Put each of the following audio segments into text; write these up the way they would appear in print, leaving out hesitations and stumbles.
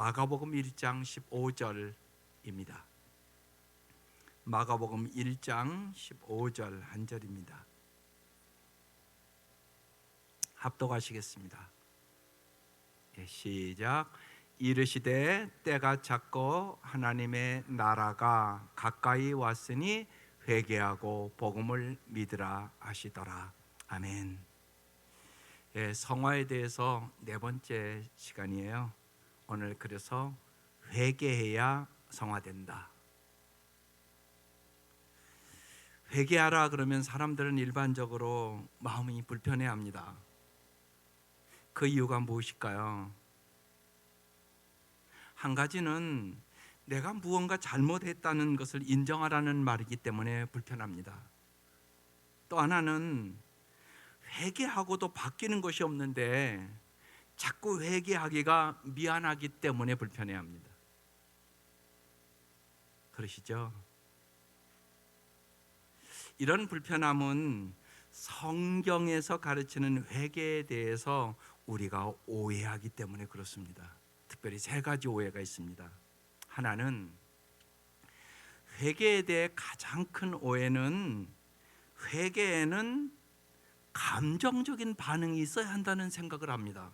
마가복음 1장 15절입니다. 마가복음 1장 15절 한 절입니다. 합독하시겠습니다. 시작. 이르시되 때가 찼고 하나님의 나라가 가까이 왔으니 회개하고 복음을 믿으라 하시더라. 아멘. 성화에 대해서 네 번째 시간이에요. 오늘 그래서 회개해야 성화된다. 회개하라 그러면 사람들은 일반적으로 마음이 불편해합니다. 그 이유가 무엇일까요? 한 가지는 내가 무언가 잘못했다는 것을 인정하라는 말이기 때문에 불편합니다. 또 하나는 회개하고도 바뀌는 것이 없는데 자꾸 회개하기가 미안하기 때문에 불편해합니다. 그러시죠? 이런 불편함은 성경에서 가르치는 회개에 대해서 우리가 오해하기 때문에 그렇습니다. 특별히 세 가지 오해가 있습니다. 하나는 회개에 대해 가장 큰 오해는 회개에는 감정적인 반응이 있어야 한다는 생각을 합니다.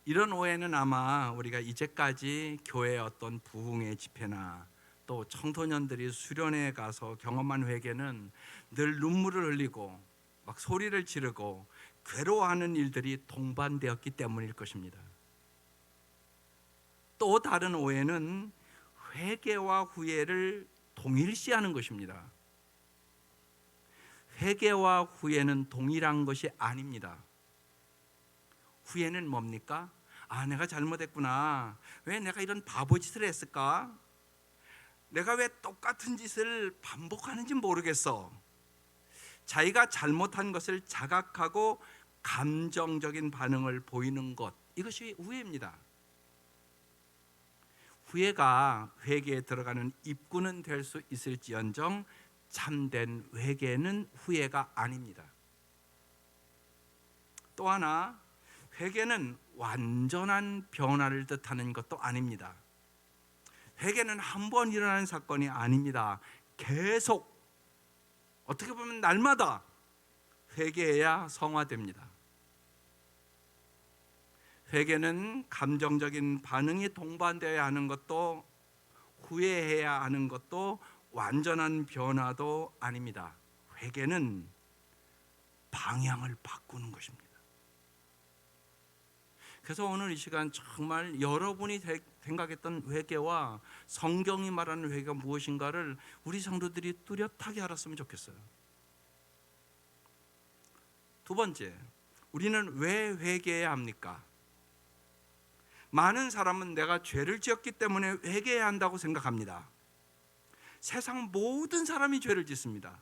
이런 오해는 아마 우리가 이제까지 교회의 어떤 부흥의 집회나 또 청소년들이 수련회에 가서 경험한 회개는 늘 눈물을 흘리고 막 소리를 지르고 괴로워하는 일들이 동반되었기 때문일 것입니다. 또 다른 오해는 회개와 후회를 동일시하는 것입니다. 회개와 후회는 동일한 것이 아닙니다. 후회는 뭡니까? 내가 잘못했구나. 왜 내가 이런 바보짓을 했을까? 내가 왜 똑같은 짓을 반복하는지 모르겠어. 자기가 잘못한 것을 자각하고 감정적인 반응을 보이는 것, 이것이 후회입니다. 후회가 회개에 들어가는 입구는 될 수 있을지언정 참된 회개는 후회가 아닙니다. 또 하나, 회개는 완전한 변화를 뜻하는 것도 아닙니다. 회개는 한 번 일어나는 사건이 아닙니다. 계속 어떻게 보면 날마다 회개해야 성화됩니다. 회개는 감정적인 반응이 동반되어야 하는 것도 후회해야 하는 것도 완전한 변화도 아닙니다. 회개는 방향을 바꾸는 것입니다. 그래서 오늘 이 시간 정말 여러분이 생각했던 회개와 성경이 말하는 회개가 무엇인가를 우리 성도들이 뚜렷하게 알았으면 좋겠어요. 두 번째, 우리는 왜 회개해야 합니까? 많은 사람은 내가 죄를 지었기 때문에 회개해야 한다고 생각합니다. 세상 모든 사람이 죄를 짓습니다.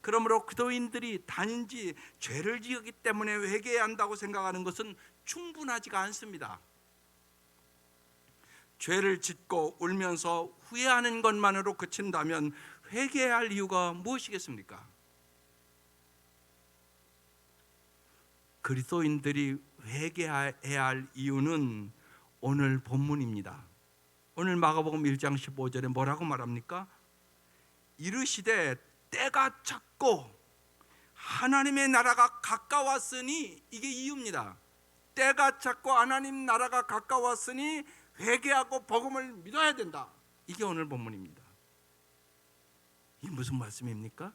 그러므로 그도인들이 단지 죄를 지었기 때문에 회개해야 한다고 생각하는 것은 충분하지가 않습니다. 죄를 짓고 울면서 후회하는 것만으로 그친다면 회개해야 할 이유가 무엇이겠습니까? 그리스도인들이 회개해야 할 이유는 오늘 본문입니다. 오늘 마가복음 1장 15절에 뭐라고 말합니까? 이르시되 때가 찼고 하나님의 나라가 가까웠으니, 이게 이유입니다. 때가 찼고 하나님 나라가 가까웠으니 회개하고 복음을 믿어야 된다. 이게 오늘 본문입니다. 이게 무슨 말씀입니까?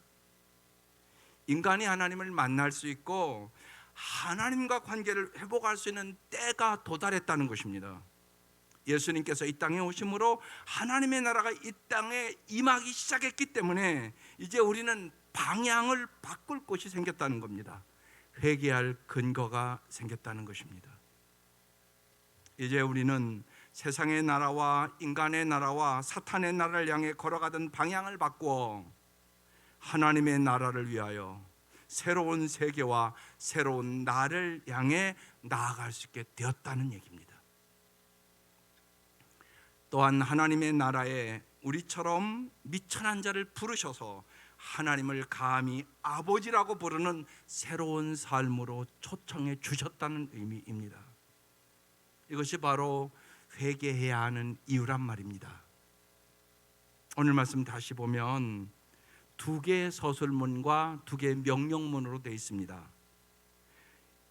인간이 하나님을 만날 수 있고 하나님과 관계를 회복할 수 있는 때가 도달했다는 것입니다. 예수님께서 이 땅에 오심으로 하나님의 나라가 이 땅에 임하기 시작했기 때문에 이제 우리는 방향을 바꿀 곳이 생겼다는 겁니다. 회개할 근거가 생겼다는 것입니다. 이제 우리는 세상의 나라와 인간의 나라와 사탄의 나라를 향해 걸어가던 방향을 바꾸어 하나님의 나라를 위하여 새로운 세계와 새로운 나를 향해 나아갈 수 있게 되었다는 얘기입니다. 또한 하나님의 나라에 우리처럼 미천한 자를 부르셔서 하나님을 감히 아버지라고 부르는 새로운 삶으로 초청해 주셨다는 의미입니다. 이것이 바로 회개해야 하는 이유란 말입니다. 오늘 말씀 다시 보면 두 개의 서술문과 두 개의 명령문으로 되어 있습니다.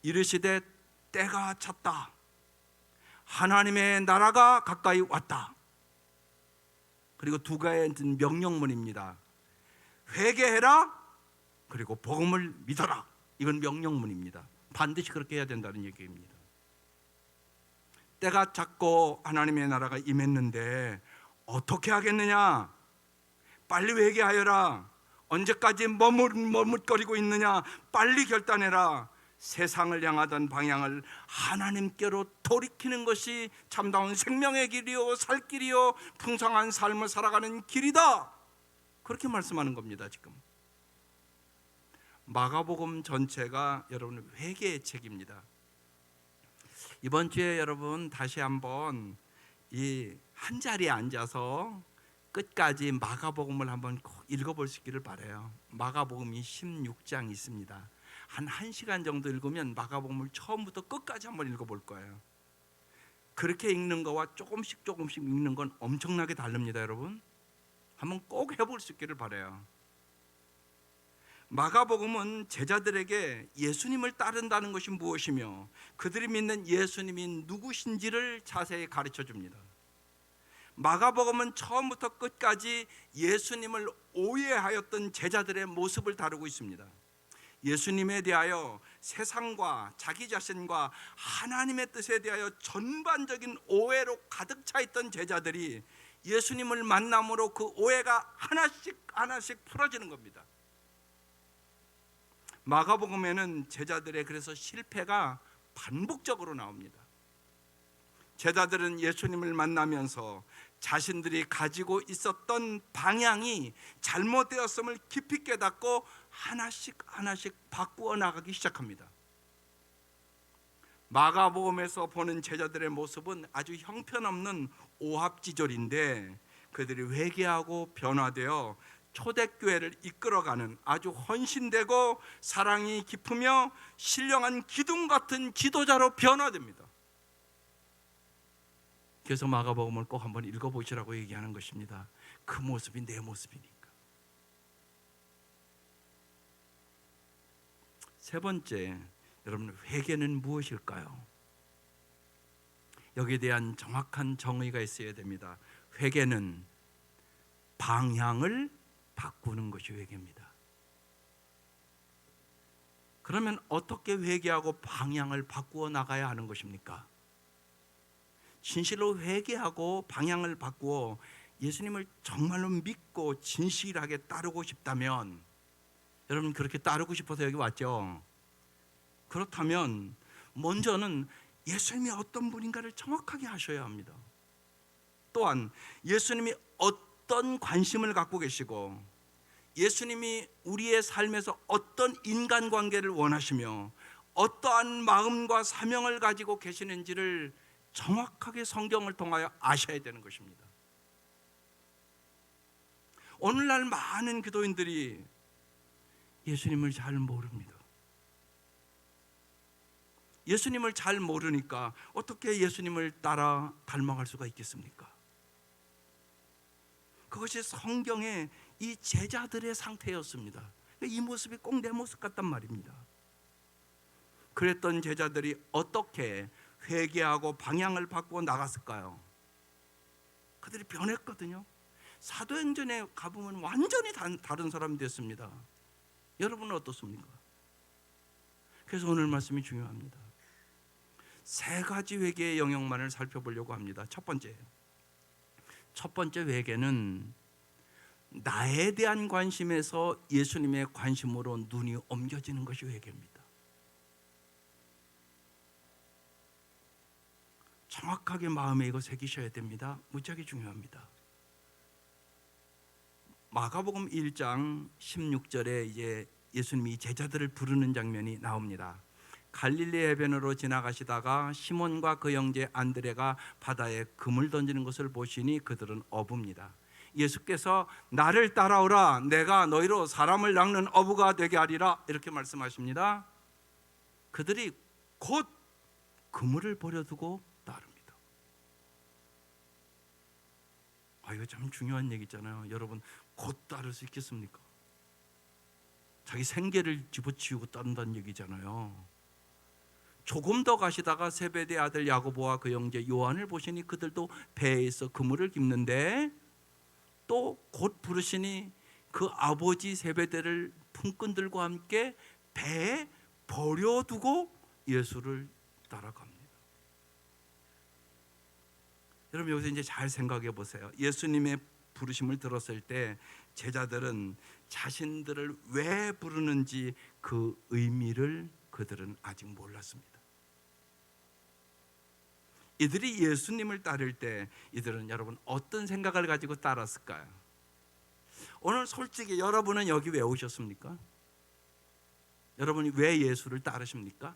이르시되 때가 찼다. 하나님의 나라가 가까이 왔다. 그리고 두 개의 명령문입니다. 회개해라. 그리고 복음을 믿어라. 이건 명령문입니다. 반드시 그렇게 해야 된다는 얘기입니다. 때가 찼고 하나님의 나라가 임했는데 어떻게 하겠느냐? 빨리 회개하여라. 언제까지 머뭇거리고 있느냐? 빨리 결단해라. 세상을 향하던 방향을 하나님께로 돌이키는 것이 참다운 생명의 길이요, 살 길이요, 풍성한 삶을 살아가는 길이다. 그렇게 말씀하는 겁니다. 지금 마가복음 전체가 여러분 회개의 책입니다. 이번 주에 여러분 다시 한번 이 한 자리에 앉아서 끝까지 마가복음을 한번 꼭 읽어볼 수 있기를 바라요. 마가복음이 16장 있습니다. 한 1시간 정도 읽으면 마가복음을 처음부터 끝까지 한번 읽어볼 거예요. 그렇게 읽는 거와 조금씩 읽는 건 엄청나게 다릅니다. 여러분 한번 꼭 해볼 수 있기를 바라요. 마가복음은 제자들에게 예수님을 따른다는 것이 무엇이며 그들이 믿는 예수님이 누구신지를 자세히 가르쳐 줍니다. 마가복음은 처음부터 끝까지 예수님을 오해하였던 제자들의 모습을 다루고 있습니다. 예수님에 대하여 세상과 자기 자신과 하나님의 뜻에 대하여 전반적인 오해로 가득 차 있던 제자들이 예수님을 만남으로 그 오해가 하나씩 풀어지는 겁니다. 마가복음에는 제자들의 그래서 실패가 반복적으로 나옵니다. 제자들은 예수님을 만나면서 자신들이 가지고 있었던 방향이 잘못되었음을 깊이 깨닫고 하나씩 바꾸어 나가기 시작합니다. 마가복음에서 보는 제자들의 모습은 아주 형편없는 오합지졸인데 그들이 회개하고 변화되어 초대교회를 이끌어가는 아주 헌신되고 사랑이 깊으며 신령한 기둥 같은 지도자로 변화됩니다. 그래서 마가복음을 꼭 한번 읽어보시라고 얘기하는 것입니다. 그 모습이 내 모습이니까. 세 번째, 여러분 회개는 무엇일까요? 여기에 대한 정확한 정의가 있어야 됩니다. 회개는 방향을 바꾸는 것이 회개입니다. 그러면 어떻게 회개하고 방향을 바꾸어 나가야 하는 것입니까? 진실로 회개하고 방향을 바꾸어 예수님을 정말로 믿고 진실하게 따르고 싶다면, 여러분 그렇게 따르고 싶어서 여기 왔죠? 그렇다면 먼저는 예수님이 어떤 분인가를 정확하게 아셔야 합니다. 또한 예수님이 어떤 관심을 갖고 계시고 예수님이 우리의 삶에서 어떤 인간관계를 원하시며 어떠한 마음과 사명을 가지고 계시는지를 정확하게 성경을 통하여 아셔야 되는 것입니다. 오늘날 많은 기도인들이 예수님을 잘 모릅니다. 예수님을 잘 모르니까 어떻게 예수님을 따라 닮아갈 수가 있겠습니까? 그것이 성경의 이 제자들의 상태였습니다. 이 모습이 꼭 내 모습 같단 말입니다. 그랬던 제자들이 어떻게 회개하고 방향을 바꾸어 나갔을까요? 그들이 변했거든요. 사도행전에 가보면 완전히 다른 사람이 됐습니다. 여러분은 어떻습니까? 그래서 오늘 말씀이 중요합니다. 세 가지 회개의 영역만을 살펴보려고 합니다. 첫 번째 회개는 나에 대한 관심에서 예수님의 관심으로 눈이 옮겨지는 것이 회개입니다. 정확하게 마음에 이거 새기셔야 됩니다. 무지하게 중요합니다. 마가복음 1장 16절에 이제 예수님이 제자들을 부르는 장면이 나옵니다. 갈릴리 해변으로 지나가시다가 시몬과 그 형제 안드레가 바다에 금을 던지는 것을 보시니 그들은 어부입니다. 예수께서 나를 따라오라, 내가 너희로 사람을 낚는 어부가 되게 하리라 이렇게 말씀하십니다. 그들이 곧 그물을 버려두고 따릅니다. 이거 참 중요한 얘기잖아요. 여러분, 곧 따를 수 있겠습니까? 자기 생계를 집어치우고 따른다는 얘기잖아요. 조금 더 가시다가 세베대 아들 야고보와 그 형제 요한을 보시니 그들도 배에 있어 그물을 깁는데 또 곧 부르시니 그 아버지 세베대를 품꾼들과 함께 배에 버려두고 예수를 따라갑니다. 여러분, 여기서 이제 잘 생각해 보세요. 예수님의 부르심을 들었을 때 제자들은 자신들을 왜 부르는지 그 의미를 그들은 아직 몰랐습니다. 이들이 예수님을 따를 때 이들은 여러분 어떤 생각을 가지고 따랐을까요? 오늘 솔직히 여러분은 여기 왜 오셨습니까? 여러분이 왜 예수를 따르십니까?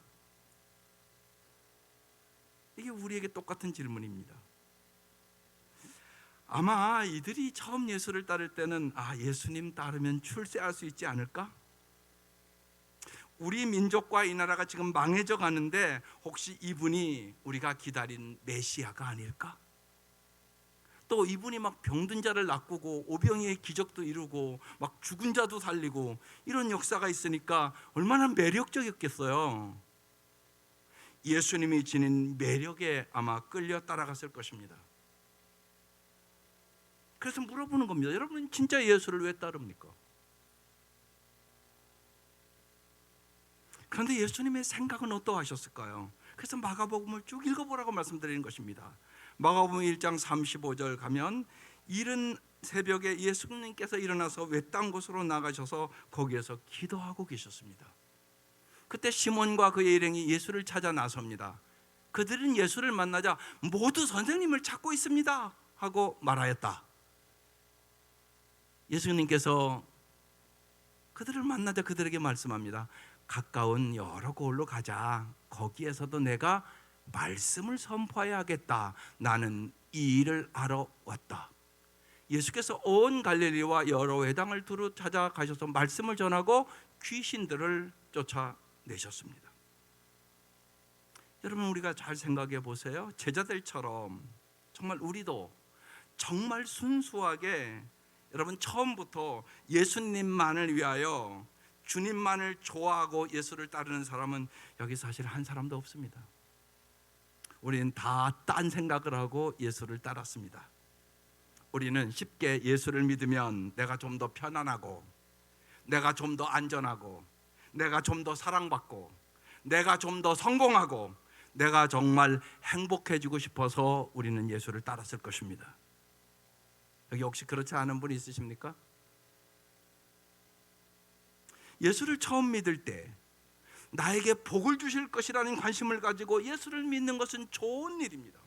이게 우리에게 똑같은 질문입니다. 아마 이들이 처음 예수를 따를 때는 예수님 따르면 출세할 수 있지 않을까? 우리 민족과 이 나라가 지금 망해져 가는데 혹시 이분이 우리가 기다린 메시아가 아닐까? 또 이분이 막 병든 자를 낚고 오병이의 기적도 이루고 막 죽은 자도 살리고 이런 역사가 있으니까 얼마나 매력적이었겠어요. 예수님이 지닌 매력에 아마 끌려 따라갔을 것입니다. 그래서 물어보는 겁니다. 여러분 진짜 예수를 왜 따릅니까? 그런데 예수님의 생각은 어떠하셨을까요? 그래서 마가복음을 쭉 읽어보라고 말씀드리는 것입니다. 마가복음 1장 35절 가면 이른 새벽에 예수님께서 일어나서 외딴 곳으로 나가셔서 거기에서 기도하고 계셨습니다. 그때 시몬과 그의 일행이 예수를 찾아 나섭니다. 그들은 예수를 만나자 모두 선생님을 찾고 있습니다 하고 말하였다. 예수님께서 그들을 만나자 그들에게 말씀합니다. 가까운 여러 곳으로 가자. 거기에서도 내가 말씀을 선포해야 하겠다. 나는 이 일을 하러 왔다. 예수께서 온 갈릴리와 여러 회당을 두루 찾아가셔서 말씀을 전하고 귀신들을 쫓아내셨습니다. 여러분, 우리가 잘 생각해 보세요. 제자들처럼 정말 우리도 정말 순수하게 여러분 처음부터 예수님만을 위하여 주님만을 좋아하고 예수를 따르는 사람은 여기 사실 한 사람도 없습니다. 우리는 다 딴 생각을 하고 예수를 따랐습니다. 우리는 쉽게 예수를 믿으면 내가 좀 더 편안하고, 내가 좀 더 안전하고, 내가 좀 더 사랑받고, 내가 좀 더 성공하고, 내가 정말 행복해지고 싶어서 우리는 예수를 따랐을 것입니다. 여기 혹시 그렇지 않은 분이 있으십니까? 예수를 처음 믿을 때 나에게 복을 주실 것이라는 관심을 가지고 예수를 믿는 것은 좋은 일입니다.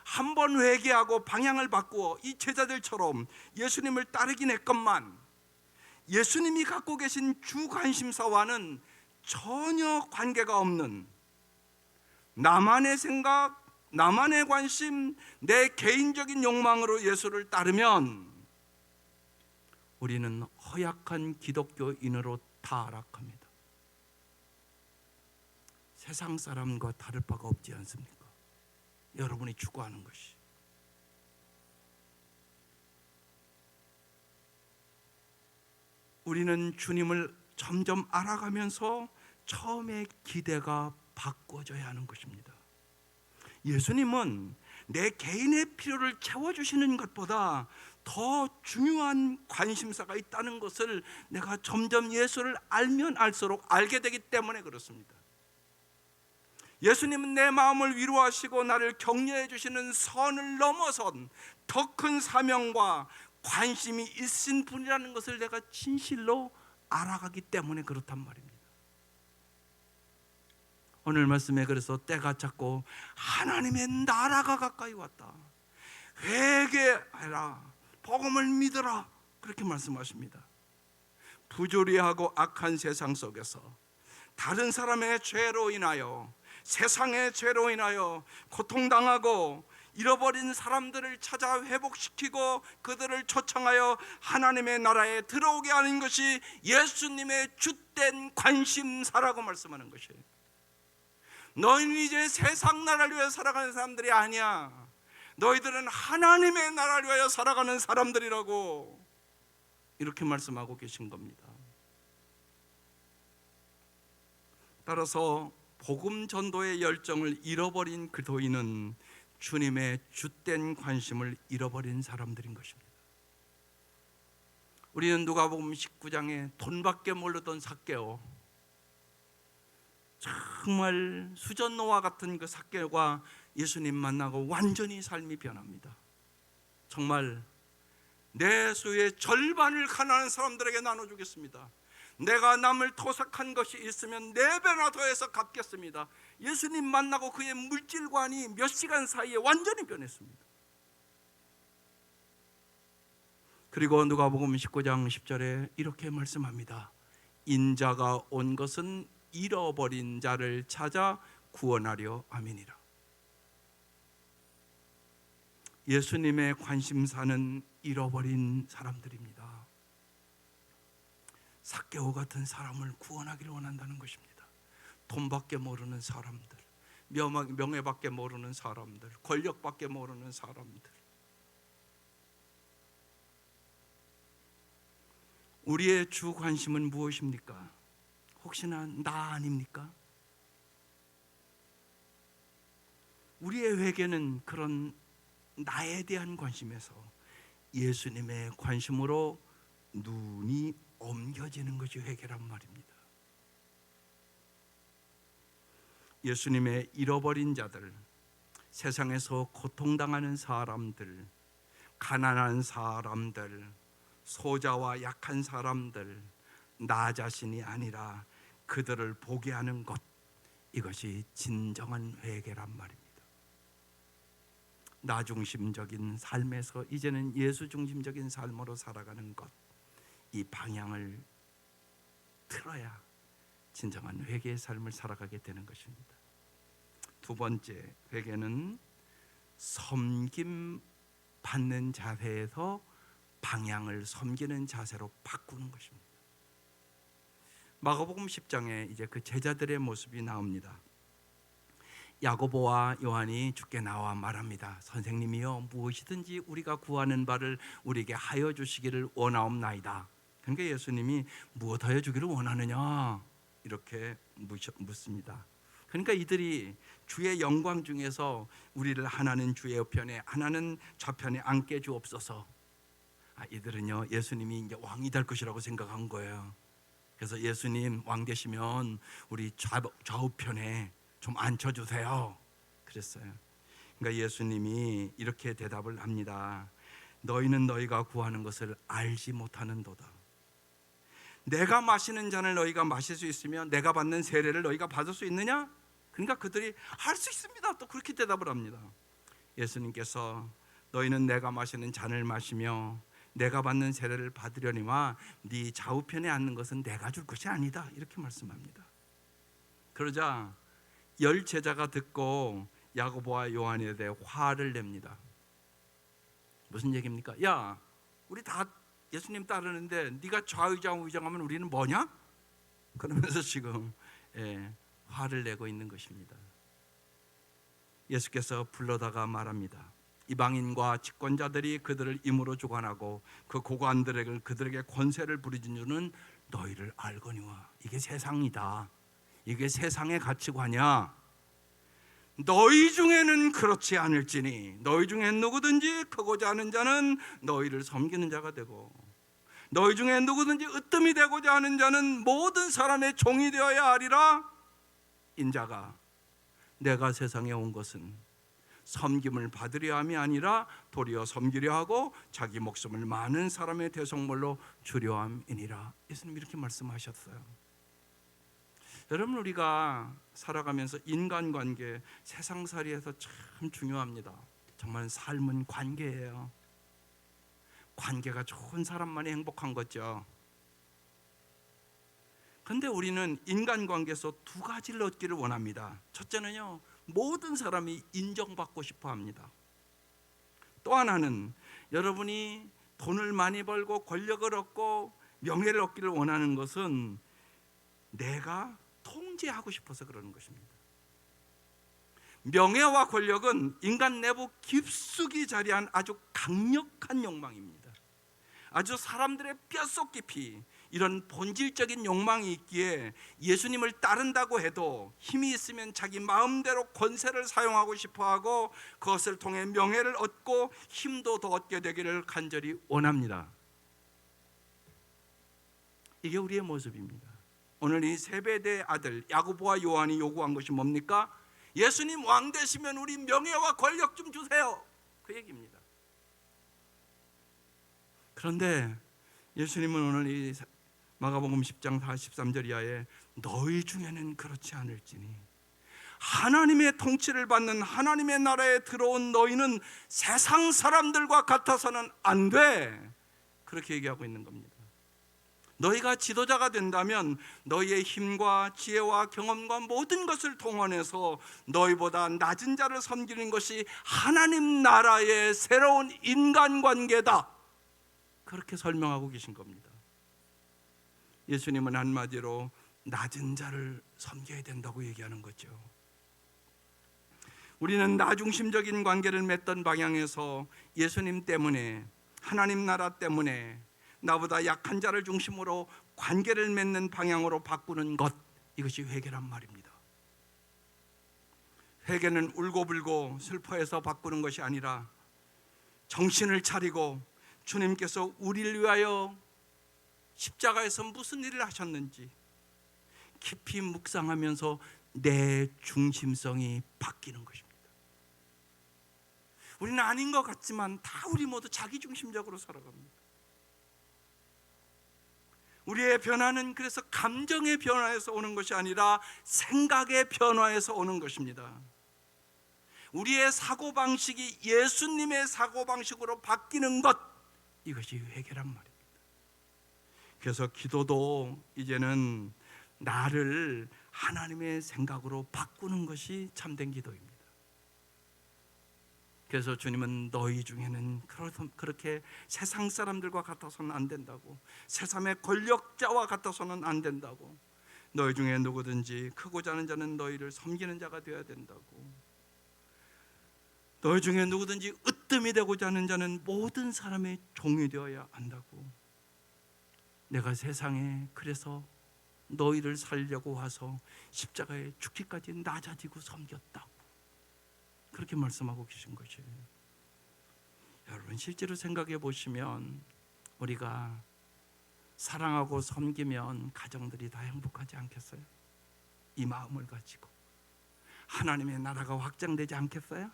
한번 회개하고 방향을 바꾸어 이 제자들처럼 예수님을 따르긴 했건만 예수님이 갖고 계신 주 관심사와는 전혀 관계가 없는 나만의 생각, 나만의 관심, 내 개인적인 욕망으로 예수를 따르면 우리는 허약한 기독교인으로 타락합니다. 세상 사람과 다를 바가 없지 않습니까? 여러분이 추구하는 것이. 우리는 주님을 점점 알아가면서 처음에 기대가 바꿔져야 하는 것입니다. 예수님은 내 개인의 필요를 채워주시는 것보다 더 중요한 관심사가 있다는 것을 내가 점점 예수를 알면 알수록 알게 되기 때문에 그렇습니다. 예수님은 내 마음을 위로하시고 나를 격려해 주시는 선을 넘어선 더 큰 사명과 관심이 있으신 분이라는 것을 내가 진실로 알아가기 때문에 그렇단 말입니다. 오늘 말씀에 그래서 때가 찼고 하나님의 나라가 가까이 왔다. 회개해라. 복음을 믿어라. 그렇게 말씀하십니다. 부조리하고 악한 세상 속에서 다른 사람의 죄로 인하여, 세상의 죄로 인하여 고통당하고 잃어버린 사람들을 찾아 회복시키고 그들을 초청하여 하나님의 나라에 들어오게 하는 것이 예수님의 주된 관심사라고 말씀하는 것이에요. 너희는 이제 세상 나라를 위해 살아가는 사람들이 아니야. 너희들은 하나님의 나라를 위하여 살아가는 사람들이라고 이렇게 말씀하고 계신 겁니다. 따라서 복음 전도의 열정을 잃어버린 그도인은 주님의 주된 관심을 잃어버린 사람들인 것입니다. 우리는 누가복음 19장에 돈밖에 모르던 삭개오, 정말 수전노와 같은 그 삭개오가 예수님 만나고 완전히 삶이 변합니다. 정말 내 소유의 절반을 가난한 사람들에게 나눠주겠습니다. 내가 남을 토삭한 것이 있으면 4배나 더해서 갚겠습니다. 예수님 만나고 그의 물질관이 몇 시간 사이에 완전히 변했습니다. 그리고 누가복음 19장 10절에 이렇게 말씀합니다. 인자가 온 것은 잃어버린 자를 찾아 구원하려 함이니라. 예수님의 관심사는 잃어버린 사람들입니다. 삭개오 같은 사람을 구원하기를 원한다는 것입니다. 돈밖에 모르는 사람들, 명예밖에 모르는 사람들, 권력밖에 모르는 사람들. 우리의 주 관심은 무엇입니까? 혹시나 나 아닙니까? 우리의 회개는 그런 나에 대한 관심에서 예수님의 관심으로 눈이 옮겨지는 것이 회개란 말입니다. 예수님의 잃어버린 자들, 세상에서 고통당하는 사람들, 가난한 사람들, 소자와 약한 사람들, 나 자신이 아니라 그들을 보게 하는 것, 이것이 진정한 회개란 말입니다. 나 중심적인 삶에서 이제는 예수 중심적인 삶으로 살아가는 것, 이 방향을 틀어야 진정한 회개의 삶을 살아가게 되는 것입니다. 두 번째, 회개는 섬김 받는 자세에서 방향을 섬기는 자세로 바꾸는 것입니다. 마가복음 10장에 이제 그 제자들의 모습이 나옵니다. 야고보와 요한이 주께 나와 말합니다. 선생님이여, 무엇이든지 우리가 구하는 바를 우리에게 하여 주시기를 원하옵나이다. 그러니까 예수님이 무엇 하여 주기를 원하느냐 이렇게 묻습니다. 그러니까 이들이 주의 영광 중에서 우리를 하나는 주의 옆편에 하나는 좌편에 앉게 주옵소서. 이들은요, 예수님이 이제 왕이 될 것이라고 생각한 거예요. 그래서 예수님 왕 되시면 우리 좌우편에 좀 앉혀주세요 그랬어요. 그러니까 예수님이 이렇게 대답을 합니다. 너희는 너희가 구하는 것을 알지 못하는도다. 내가 마시는 잔을 너희가 마실 수 있으며 내가 받는 세례를 너희가 받을 수 있느냐? 그러니까 그들이 할 수 있습니다. 또 그렇게 대답을 합니다. 예수님께서 너희는 내가 마시는 잔을 마시며 내가 받는 세례를 받으려니와 네 좌우편에 앉는 것은 내가 줄 것이 아니다 이렇게 말씀합니다. 그러자 10 제자가 듣고 야고보와 요한에 대해 화를 냅니다. 무슨 얘기입니까? 야, 우리 다 예수님 따르는데 네가 좌의정 우의정하면 우리는 뭐냐? 그러면서 지금 화를 내고 있는 것입니다. 예수께서 불러다가 말합니다. 이방인과 집권자들이 그들을 임으로 주관하고 그 고관들에게 그들에게 권세를 부리는 줄은 너희를 알거니와. 이게 세상이다. 이게 세상의 가치관이야. 너희 중에는 그렇지 않을지니 너희 중에 누구든지 크고자 하는 자는 너희를 섬기는 자가 되고 너희 중에 누구든지 으뜸이 되고자 하는 자는 모든 사람의 종이 되어야 하리라. 인자가 내가 세상에 온 것은 섬김을 받으려 함이 아니라 도리어 섬기려 하고 자기 목숨을 많은 사람의 대속물로 주려 함이니라. 예수님 이렇게 말씀하셨어요. 여러분, 우리가 살아가면서 인간관계, 세상살이에서 참 중요합니다. 정말 삶은 관계예요. 관계가 좋은 사람만이 행복한 거죠. 그런데 우리는 인간관계에서 두 가지를 얻기를 원합니다. 첫째는요, 모든 사람이 인정받고 싶어 합니다. 또 하나는 여러분이 돈을 많이 벌고 권력을 얻고 명예를 얻기를 원하는 것은 내가 통제하고 싶어서 그러는 것입니다. 명예와 권력은 인간 내부 깊숙이 자리한 아주 강력한 욕망입니다. 아주 사람들의 뼛속 깊이 이런 본질적인 욕망이 있기에 예수님을 따른다고 해도 힘이 있으면 자기 마음대로 권세를 사용하고 싶어하고 그것을 통해 명예를 얻고 힘도 더 얻게 되기를 간절히 원합니다. 이게 우리의 모습입니다. 오늘 이 세베대의 아들 야고보와 요한이 요구한 것이 뭡니까? 예수님 왕 되시면 우리 명예와 권력 좀 주세요, 그 얘기입니다. 그런데 예수님은 오늘 이 마가복음 10장 43절 이하에 너희 중에는 그렇지 않을지니 하나님의 통치를 받는 하나님의 나라에 들어온 너희는 세상 사람들과 같아서는 안 돼, 그렇게 얘기하고 있는 겁니다. 너희가 지도자가 된다면 너희의 힘과 지혜와 경험과 모든 것을 동원해서 너희보다 낮은 자를 섬기는 것이 하나님 나라의 새로운 인간관계다, 그렇게 설명하고 계신 겁니다. 예수님은 한마디로 낮은 자를 섬겨야 된다고 얘기하는 거죠. 우리는 나중심적인 관계를 맺던 방향에서 예수님 때문에, 하나님 나라 때문에 나보다 약한 자를 중심으로 관계를 맺는 방향으로 바꾸는 것, 이것이 회개란 말입니다. 회개는 울고불고 슬퍼해서 바꾸는 것이 아니라 정신을 차리고 주님께서 우리를 위하여 십자가에서 무슨 일을 하셨는지 깊이 묵상하면서 내 중심성이 바뀌는 것입니다. 우리는 아닌 것 같지만 다 우리 모두 자기중심적으로 살아갑니다. 우리의 변화는 그래서 감정의 변화에서 오는 것이 아니라 생각의 변화에서 오는 것입니다. 우리의 사고방식이 예수님의 사고방식으로 바뀌는 것, 이것이 회개란 말입니다. 그래서 기도도 이제는 나를 하나님의 생각으로 바꾸는 것이 참된 기도입니다. 그래서 주님은 너희 중에는 그렇게 세상 사람들과 같아서는 안 된다고, 세상의 권력자와 같아서는 안 된다고, 너희 중에 누구든지 크고자 하는 자는 너희를 섬기는 자가 되어야 된다고, 너희 중에 누구든지 으뜸이 되고자 하는 자는 모든 사람의 종이 되어야 한다고, 내가 세상에 그래서 너희를 살려고 와서 십자가에 죽기까지 낮아지고 섬겼다고, 그렇게 말씀하고 계신 것이에요. 여러분, 실제로 생각해 보시면 우리가 사랑하고 섬기면 가정들이 다 행복하지 않겠어요? 이 마음을 가지고 하나님의 나라가 확장되지 않겠어요?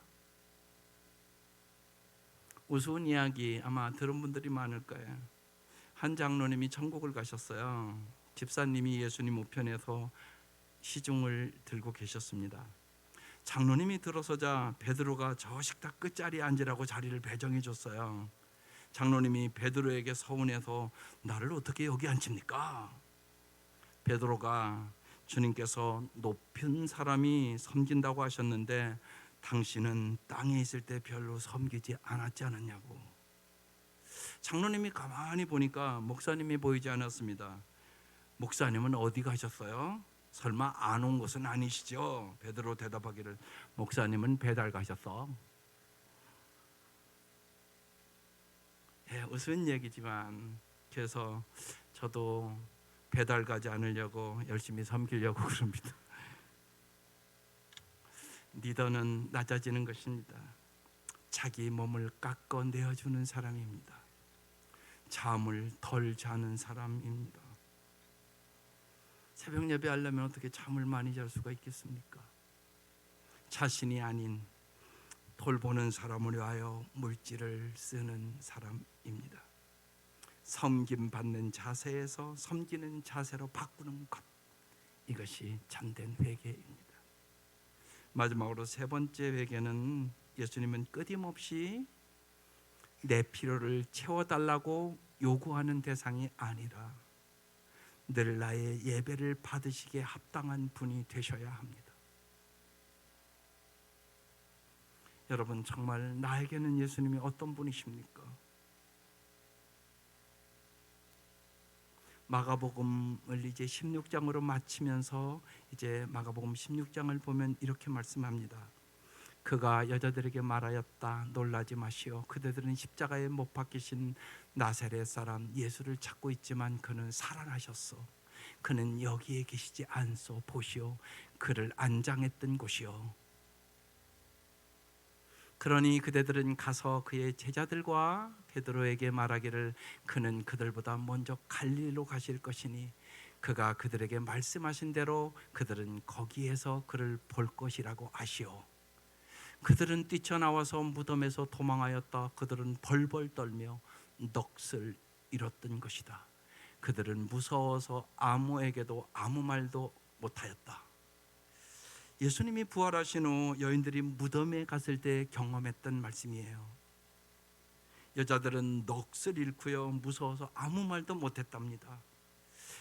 우스운 이야기 아마 들은 분들이 많을 거예요. 한 장로님이 천국을 가셨어요. 집사님이 예수님 우편에서 시중을 들고 계셨습니다. 장로님이 들어서자 베드로가 저 식탁 끝자리에 앉으라고 자리를 배정해 줬어요. 장로님이 베드로에게 서운해서 나를 어떻게 여기 앉힙니까? 베드로가 주님께서 높은 사람이 섬긴다고 하셨는데 당신은 땅에 있을 때 별로 섬기지 않았지 않았냐고. 장로님이 가만히 보니까 목사님이 보이지 않았습니다. 목사님은 어디 가셨어요? 설마 안 온 것은 아니시죠? 베드로 대답하기를 목사님은 배달 가셨어. 우스운 얘기지만 그래서 저도 배달 가지 않으려고 열심히 섬기려고 그럽니다. 리더는 낮아지는 것입니다. 자기 몸을 깎아내어주는 사람입니다. 잠을 덜 자는 사람입니다. 새벽 예배하려면 어떻게 잠을 많이 잘 수가 있겠습니까? 자신이 아닌 돌보는 사람을 위하여 물질을 쓰는 사람입니다. 섬김받는 자세에서 섬기는 자세로 바꾸는 것, 이것이 참된 회개입니다. 마지막으로 세 번째 회개는 예수님은 끊임없이 내 필요를 채워달라고 요구하는 대상이 아니라 늘 나의 예배를 받으시기에 합당한 분이 되셔야 합니다. 여러분, 정말 나에게는 예수님이 어떤 분이십니까? 마가복음을 이제 16장으로 마치면서 이제 마가복음 16장을 보면 이렇게 말씀합니다. 그가 여자들에게 말하였다. 놀라지 마시오. 그대들은 십자가에 못 박히신 나사렛 사람 예수를 찾고 있지만 그는 살아나셨어. 그는 여기에 계시지 않소. 보시오. 그를 안장했던 곳이요. 그러니 그대들은 가서 그의 제자들과 베드로에게 말하기를 그는 그들보다 먼저 갈릴리로 가실 것이니 그가 그들에게 말씀하신 대로 그들은 거기에서 그를 볼 것이라고 하시오. 그들은 뛰쳐나와서 무덤에서 도망하였다. 그들은 벌벌 떨며 넋을 잃었던 것이다. 그들은 무서워서 아무에게도 아무 말도 못하였다. 예수님이 부활하신 후 여인들이 무덤에 갔을 때 경험했던 말씀이에요. 여자들은 넋을 잃고요, 무서워서 아무 말도 못했답니다.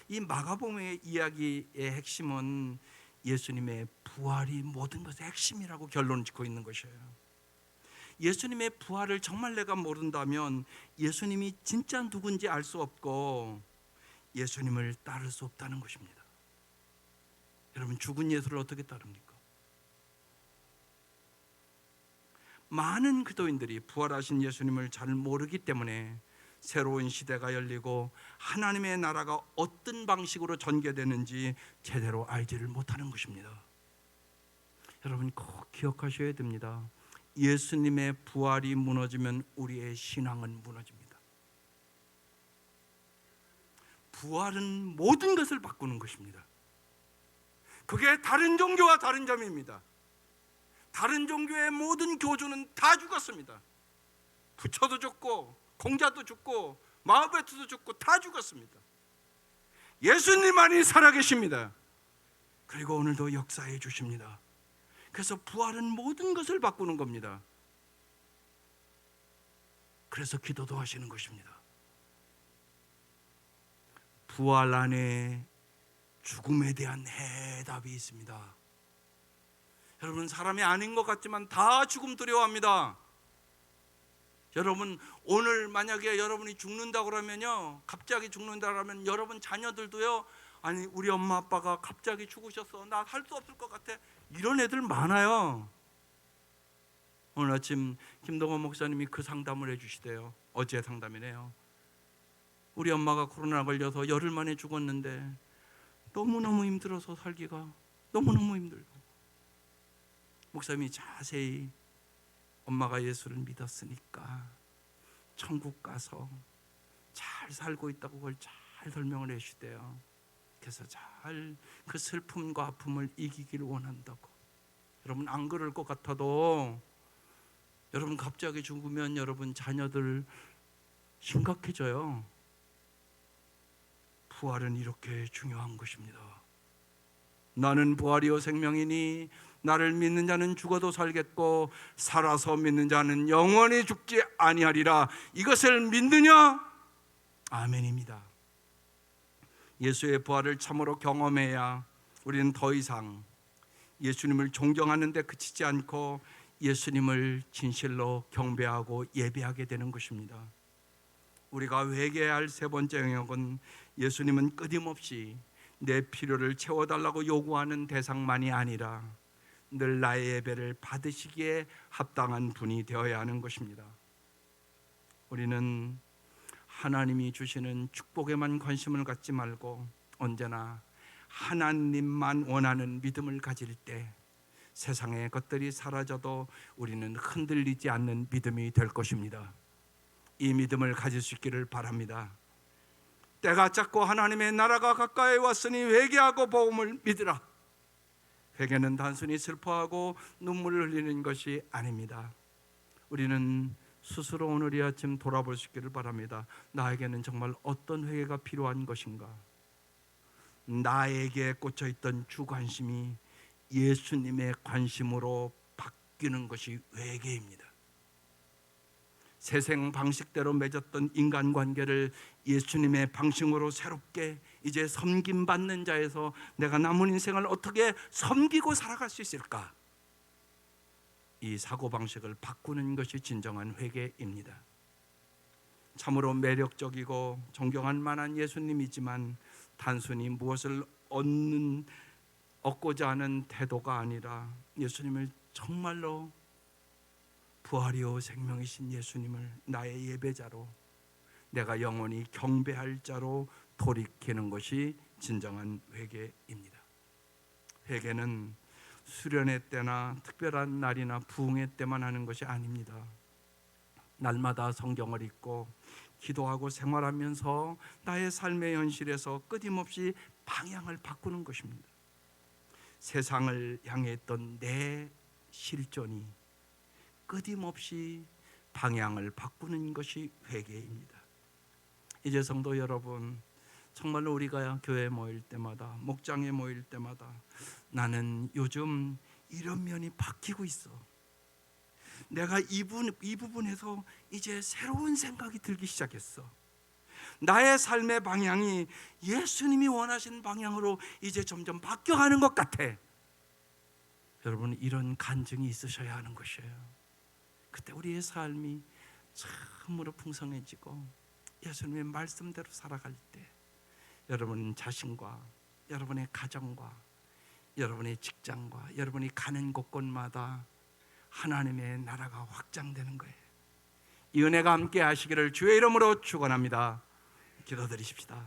이 마가복음의 이야기의 핵심은 예수님의 부활이 모든 것의 핵심이라고 결론을 짓고 있는 것이에요. 예수님의 부활을 정말 내가 모른다면 예수님이 진짜 누군지 알 수 없고 예수님을 따를 수 없다는 것입니다. 여러분, 죽은 예수를 어떻게 따릅니까? 많은 그도인들이 부활하신 예수님을 잘 모르기 때문에 새로운 시대가 열리고 하나님의 나라가 어떤 방식으로 전개되는지 제대로 알지를 못하는 것입니다. 여러분, 꼭 기억하셔야 됩니다. 예수님의 부활이 무너지면 우리의 신앙은 무너집니다. 부활은 모든 것을 바꾸는 것입니다. 그게 다른 종교와 다른 점입니다. 다른 종교의 모든 교주는 다 죽었습니다. 부처도 죽고 공자도 죽고 마호메트도 죽고 다 죽었습니다. 예수님만이 살아계십니다. 그리고 오늘도 역사해 주십니다. 그래서 부활은 모든 것을 바꾸는 겁니다. 그래서 기도도 하시는 것입니다. 부활 안에 죽음에 대한 해답이 있습니다. 여러분, 사람이 아닌 것 같지만 다 죽음 두려워합니다. 여러분, 오늘 만약에 여러분이 죽는다고 그러면요, 갑자기 죽는다고 그러면 여러분 자녀들도요, 아니 우리 엄마 아빠가 갑자기 죽으셨어, 나 살 수 없을 것 같아, 이런 애들 많아요. 오늘 아침 김동원 목사님이 그 상담을 해주시대요. 어제 상담이네요. 우리 엄마가 코로나 걸려서 열흘 만에 죽었는데 너무너무 힘들어서 살기가 너무너무 힘들고, 목사님이 자세히 엄마가 예수를 믿었으니까 천국 가서 잘 살고 있다고 그걸 잘 설명을 해주대요. 그래서 잘 그 슬픔과 아픔을 이기기를 원한다고. 여러분, 안 그럴 것 같아도 여러분 갑자기 죽으면 여러분 자녀들 심각해져요. 부활은 이렇게 중요한 것입니다. 나는 부활이요 생명이니 나를 믿는 자는 죽어도 살겠고 살아서 믿는 자는 영원히 죽지 아니하리라. 이것을 믿느냐? 아멘입니다. 예수의 부활을 참으로 경험해야 우리는 더 이상 예수님을 존경하는 데 그치지 않고 예수님을 진실로 경배하고 예배하게 되는 것입니다. 우리가 회개해야 할 세 번째 영역은 예수님은 끊임없이 내 필요를 채워달라고 요구하는 대상만이 아니라 늘 나의 예배를 받으시기에 합당한 분이 되어야 하는 것입니다. 우리는 하나님이 주시는 축복에만 관심을 갖지 말고 언제나 하나님만 원하는 믿음을 가질 때 세상의 것들이 사라져도 우리는 흔들리지 않는 믿음이 될 것입니다. 이 믿음을 가질 수 있기를 바랍니다. 때가 찼고 하나님의 나라가 가까이 왔으니 회개하고 복음을 믿으라. 회개는 단순히 슬퍼하고 눈물을 흘리는 것이 아닙니다. 우리는 스스로 오늘 이 아침 돌아볼 수 있기를 바랍니다. 나에게는 정말 어떤 회개가 필요한 것인가? 나에게 꽂혀있던 주관심이 예수님의 관심으로 바뀌는 것이 회개입니다. 세상 방식대로 맺었던 인간관계를 예수님의 방식으로 새롭게 이제 섬김받는 자에서 내가 남은 인생을 어떻게 섬기고 살아갈 수 있을까? 이 사고방식을 바꾸는 것이 진정한 회개입니다. 참으로 매력적이고 존경할 만한 예수님이지만 단순히 무엇을 얻고자 하는 태도가 아니라 예수님을 정말로 부활이요 생명이신 예수님을 나의 예배자로, 내가 영원히 경배할 자로 돌이키는 것이 진정한 회개입니다. 회개는 수련회 때나 특별한 날이나 부흥회 때만 하는 것이 아닙니다. 날마다 성경을 읽고 기도하고 생활하면서 나의 삶의 현실에서 끊임없이 방향을 바꾸는 것입니다. 세상을 향해 했던 내 실존이 끊임없이 방향을 바꾸는 것이 회개입니다. 이제 성도 여러분, 정말로 우리가 교회에 모일 때마다, 목장에 모일 때마다 나는 요즘 이런 면이 바뀌고 있어, 내가 이 부분에서 이제 새로운 생각이 들기 시작했어, 나의 삶의 방향이 예수님이 원하시는 방향으로 이제 점점 바뀌어가는 것 같아. 여러분, 이런 간증이 있으셔야 하는 것이에요. 그때 우리의 삶이 참으로 풍성해지고 예수님의 말씀대로 살아갈 때 여러분 자신과 여러분의 가정과 여러분의 직장과 여러분이 가는 곳곳마다 하나님의 나라가 확장되는 거예요. 이 은혜가 함께 하시기를 주의 이름으로 축원합니다. 기도드리십시다.